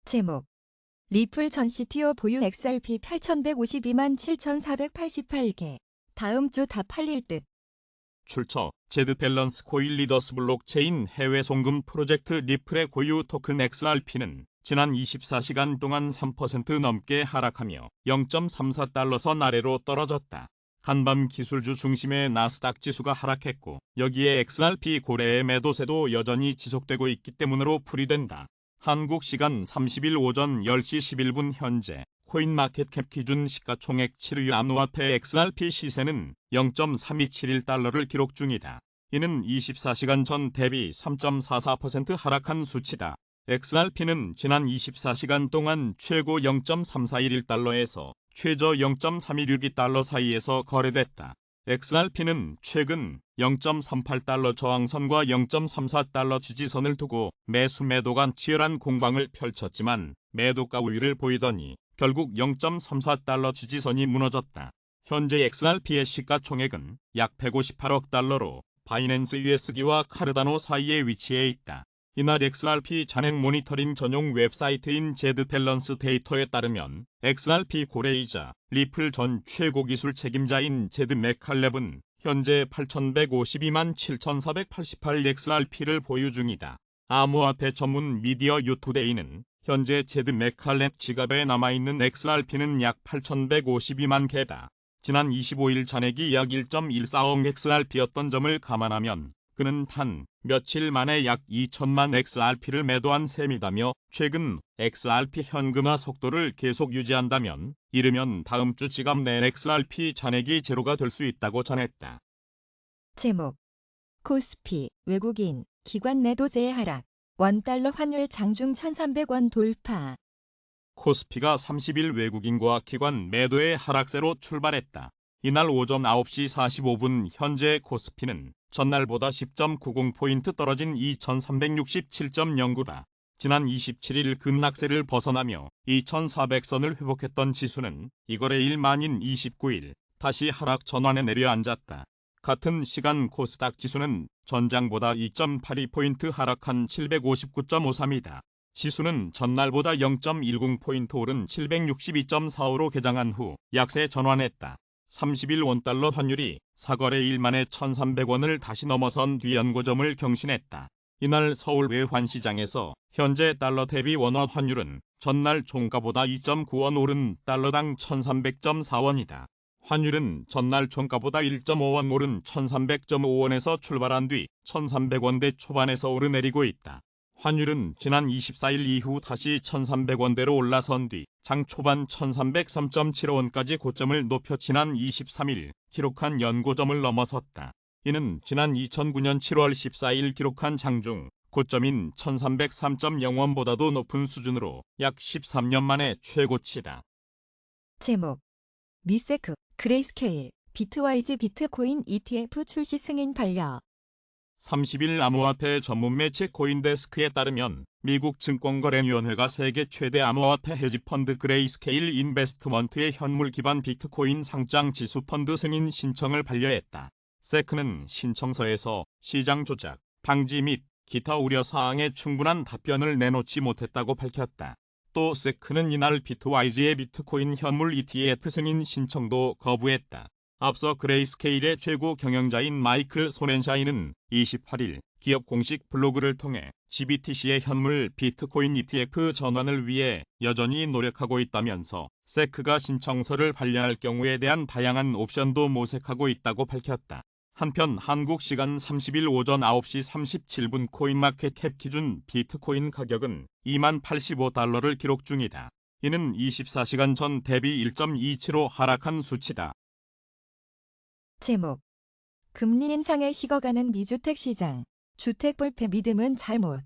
제목 리플 전 CTO 보유 XRP 8,152만 7,488개. 다음 주 다 팔릴 듯. 출처 제드밸런스 코일 리더스 블록체인 해외 송금 프로젝트 리플의 고유 토큰 XRP는 지난 24시간 동안 3% 넘게 하락하며 $0.34선 아래로 떨어졌다. 간밤 기술주 중심의 나스닥 지수가 하락했고 여기에 XRP 고래의 매도세도 여전히 지속되고 있기 때문으로 풀이된다. 한국 시간 30일 오전 10시 11분 현재 코인마켓캡 기준 시가총액 7위 암호화폐 XRP 시세는 $0.3271를 기록 중이다. 이는 24시간 전 대비 3.44% 하락한 수치다. XRP는 지난 24시간 동안 최고 $0.3411에서 최저 $0.3162 사이에서 거래됐다. XRP는 최근 $0.38 저항선과 $0.34 지지선을 두고 매수-매도 간 치열한 공방을 펼쳤지만 매도가 우위를 보이더니 결국 $0.34 지지선이 무너졌다. 현재 XRP의 시가총액은 약 $158억 바이낸스 USD와 카르다노 사이에 위치해 있다. 이날 XRP 잔액 모니터링 전용 웹사이트인 제드밸런스 데이터에 따르면 XRP 고래이자 리플 전 최고 기술 책임자인 제드 맥칼렙은 현재 8,152만 7,488 XRP를 보유 중이다. 암호화폐 전문 미디어 유투데이는 현재 제드 맥칼렙 지갑에 남아있는 XRP는 약 8,152만 개다. 지난 25일 잔액이 약 1.14억 XRP였던 점을 감안하면 그는 단 며칠 만에 약 2천만 XRP를 매도한 셈이다며 최근 XRP 현금화 속도를 계속 유지한다면 이르면 다음 주 지갑 내 XRP 잔액이 제로가 될 수 있다고 전했다. 제목 코스피 외국인 기관 매도세의 하락. $1 환율 장중 1,300원 돌파. 코스피가 30일 외국인과 기관 매도의 하락세로 출발했다. 이날 오전 9시 45분 현재 코스피는 전날보다 10.90포인트 떨어진 2,367.09다. 지난 27일 급락세를 벗어나며 2,400선을 회복했던 지수는 이거래일 만인 29일 다시 하락 전환에 내려앉았다. 같은 시간 코스닥 지수는 전장보다 2.82포인트 하락한 759.53이다. 지수는 전날보다 0.10포인트 오른 762.45로 개장한 후 약세 전환했다. 30일 원달러 환율이 사거래일 만에 1,300원을 다시 넘어선 뒤 연고점을 경신했다. 이날 서울 외환시장에서 현재 달러 대비 원화 환율은 전날 종가보다 2.9원 오른 달러당 1,300.4원이다. 환율은 전날 종가보다 1.5원 오른 1,300.5원에서 출발한 뒤 1,300원대 초반에서 오르내리고 있다. 환율은 지난 24일 이후 다시 1,300원대로 올라선 뒤 장 초반 1,303.75원까지 고점을 높여 지난 23일 기록한 연고점을 넘어섰다. 이는 지난 2009년 7월 14일 기록한 장중 고점인 1,303.0원보다도 높은 수준으로 약 13년 만에 최고치다. 제목 미세크 그레이스케일 비트와이즈 비트코인 ETF 출시 승인 반려. 30일 암호화폐 전문 매체 코인데스크에 따르면 미국 증권거래위원회가 세계 최대 암호화폐 헤지펀드 그레이스케일 인베스트먼트의 현물 기반 비트코인 상장 지수 펀드 승인 신청을 반려했다. 세크는 신청서에서 시장 조작, 방지 및 기타 우려 사항에 충분한 답변을 내놓지 못했다고 밝혔다. 또 세크는 이날 비트와이즈의 비트코인 현물 ETF 승인 신청도 거부했다. 앞서 그레이스케일의 최고 경영자인 마이클 소렌샤이는 28일 기업 공식 블로그를 통해 GBTC의 현물 비트코인 ETF 전환을 위해 여전히 노력하고 있다면서 세크가 신청서를 반려할 경우에 대한 다양한 옵션도 모색하고 있다고 밝혔다. 한편 한국 시간 30일 오전 9시 37분 코인마켓캡 기준 비트코인 가격은 $20,085를 기록 중이다. 이는 24시간 전 대비 1.27로 하락한 수치다. 제목 금리 인상에 식어가는 미주택 시장. 주택 불패 믿음은 잘못.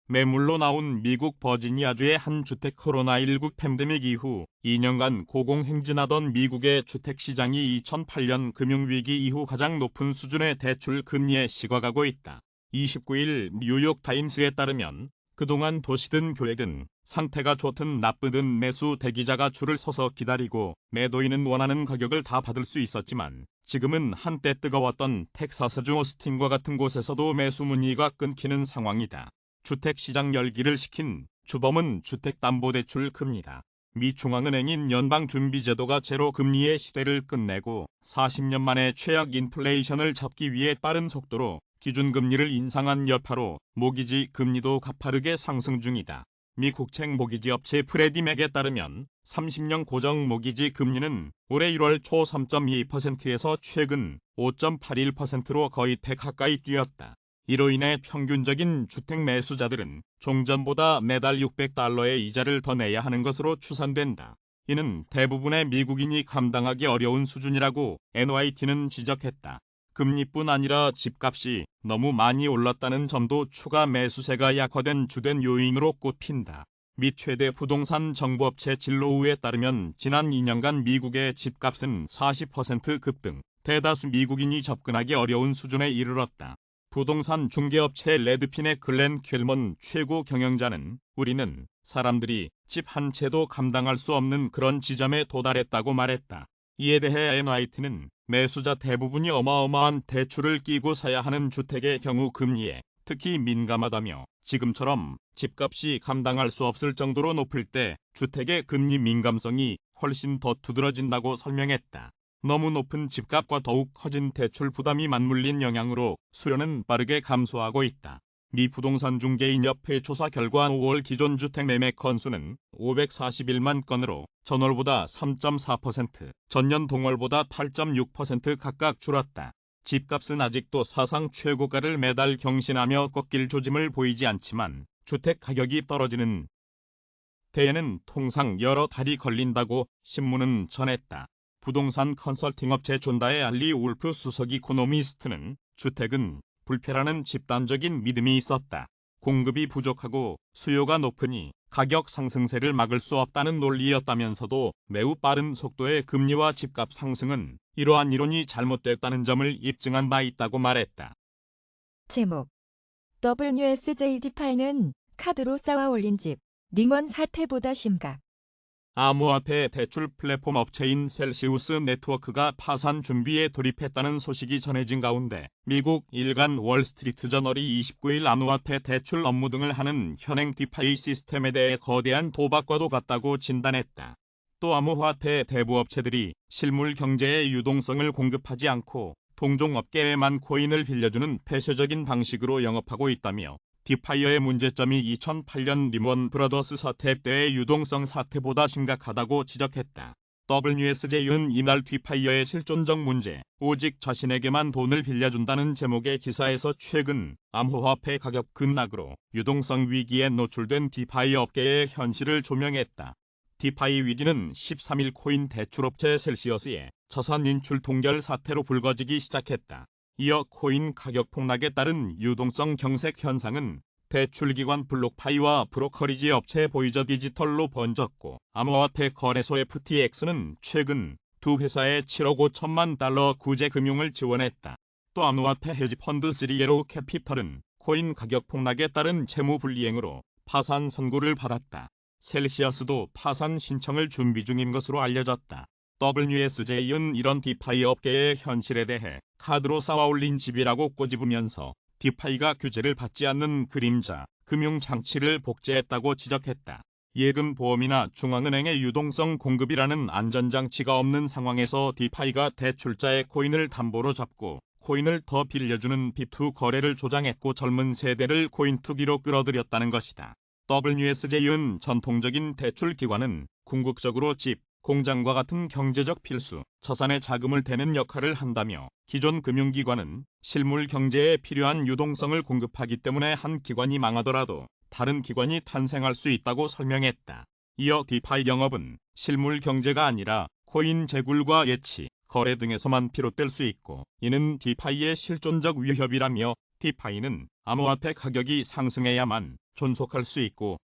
매물로 나온 미국 버지니아주의 한 주택 코로나19 팬데믹 이후 2년간 고공행진하던 미국의 주택시장이 2008년 금융위기 이후 가장 높은 수준의 대출 금리에 식어가고 있다. 29일 뉴욕타임스에 따르면 그동안 도시든 교외든 상태가 좋든 나쁘든 매수 대기자가 줄을 서서 기다리고 매도인은 원하는 가격을 다 받을 수 있었지만 지금은 한때 뜨거웠던 텍사스주 오스틴과 같은 곳에서도 매수 문의가 끊기는 상황이다. 주택시장 열기를 식힌 주범은 주택담보대출 금리다. 미 중앙은행인 연방준비제도가 제로 금리의 시대를 끝내고 40년 만에 최악 인플레이션을 잡기 위해 빠른 속도로 기준금리를 인상한 여파로 모기지 금리도 가파르게 상승 중이다. 미 국책 모기지 업체 프레디맥에 따르면 30년 고정 모기지 금리는 올해 1월 초 3.2%에서 최근 5.81%로 거의 100 가까이 뛰었다. 이로 인해 평균적인 주택 매수자들은 종전보다 매달 $600의 이자를 더 내야 하는 것으로 추산된다. 이는 대부분의 미국인이 감당하기 어려운 수준이라고 NYT는 지적했다. 금리뿐 아니라 집값이 너무 많이 올랐다는 점도 추가 매수세가 약화된 주된 요인으로 꼽힌다. 미 최대 부동산 정보업체 진로우에 따르면 지난 2년간 미국의 집값은 40% 급등, 대다수 미국인이 접근하기 어려운 수준에 이르렀다. 부동산 중개업체 레드핀의 글렌 켈먼 최고 경영자는 우리는 사람들이 집 한 채도 감당할 수 없는 그런 지점에 도달했다고 말했다. 이에 대해 NYT는 매수자 대부분이 어마어마한 대출을 끼고 사야 하는 주택의 경우 금리에 특히 민감하다며 지금처럼 집값이 감당할 수 없을 정도로 높을 때 주택의 금리 민감성이 훨씬 더 두드러진다고 설명했다. 너무 높은 집값과 더욱 커진 대출 부담이 맞물린 영향으로 수요는 빠르게 감소하고 있다. 미 부동산 중개인 협회 조사 결과 5월 기존 주택 매매 건수는 541만 건으로 전월보다 3.4%, 전년 동월보다 8.6% 각각 줄었다. 집값은 아직도 사상 최고가를 매달 경신하며 꺾일 조짐을 보이지 않지만 주택 가격이 떨어지는 데에는 통상 여러 달이 걸린다고 신문은 전했다. 부동산 컨설팅 업체 존다의 알리 울프 수석 이코노미스트는 주택은 불패라는 집단적인 믿음이 있었다. 공급이 부족하고 수요가 높으니 가격 상승세를 막을 수 없다는 논리였다면서도 매우 빠른 속도의 금리와 집값 상승은 이러한 이론이 잘못됐다는 점을 입증한 바 있다고 말했다. 제목 WSJ 디파이는 카드로 쌓아 올린 집, 링원 사태보다 심각. 암호화폐 대출 플랫폼 업체인 셀시우스 네트워크가 파산 준비에 돌입했다는 소식이 전해진 가운데 미국 일간 월스트리트저널이 29일 암호화폐 대출 업무 등을 하는 현행 디파이 시스템에 대해 거대한 도박과도 같다고 진단했다. 또 암호화폐 대부업체들이 실물 경제의 유동성을 공급하지 않고 동종업계에만 코인을 빌려주는 폐쇄적인 방식으로 영업하고 있다며 디파이어의 문제점이 2008년 리먼 브라더스 사태 때의 유동성 사태보다 심각하다고 지적했다. WSJ는 이날 디파이어의 실존적 문제, 오직 자신에게만 돈을 빌려준다는 제목의 기사에서 최근 암호화폐 가격 급락으로 유동성 위기에 노출된 디파이 업계의 현실을 조명했다. 디파이 위기는 13일 코인 대출업체 셀시어스의 자산 인출 동결 사태로 불거지기 시작했다. 이어 코인 가격 폭락에 따른 유동성 경색 현상은 대출기관 블록파이와 브로커리지 업체 보이저 디지털로 번졌고 암호화폐 거래소 FTX는 최근 두 회사에 7억 5천만 달러 구제 금융을 지원했다. 또 암호화폐 헤지펀드 3예로 캐피털은 코인 가격 폭락에 따른 채무 불이행으로 파산 선고를 받았다. 셀시어스도 파산 신청을 준비 중인 것으로 알려졌다. WSJ는 이런 디파이 업계의 현실에 대해 카드로 쌓아올린 집이라고 꼬집으면서 디파이가 규제를 받지 않는 그림자 금융장치를 복제했다고 지적했다. 예금보험이나 중앙은행의 유동성 공급이라는 안전장치가 없는 상황에서 디파이가 대출자의 코인을 담보로 잡고 코인을 더 빌려주는 B2 거래를 조장했고 젊은 세대를 코인 투기로 끌어들였다는 것이다. WSJ는 전통적인 대출기관은 궁극적으로 집, 공장과 같은 경제적 필수, 자산의 자금을 대는 역할을 한다며 기존 금융기관은 실물 경제에 필요한 유동성을 공급하기 때문에 한 기관이 망하더라도 다른 기관이 탄생할 수 있다고 설명했다. 이어 디파이 영업은 실물 경제가 아니라 코인 재굴과 예치, 거래 등에서만 비롯될 수 있고 이는 디파이의 실존적 위협이라며 디파이는 암호화폐 가격이 상승해야만 존속할 수 있고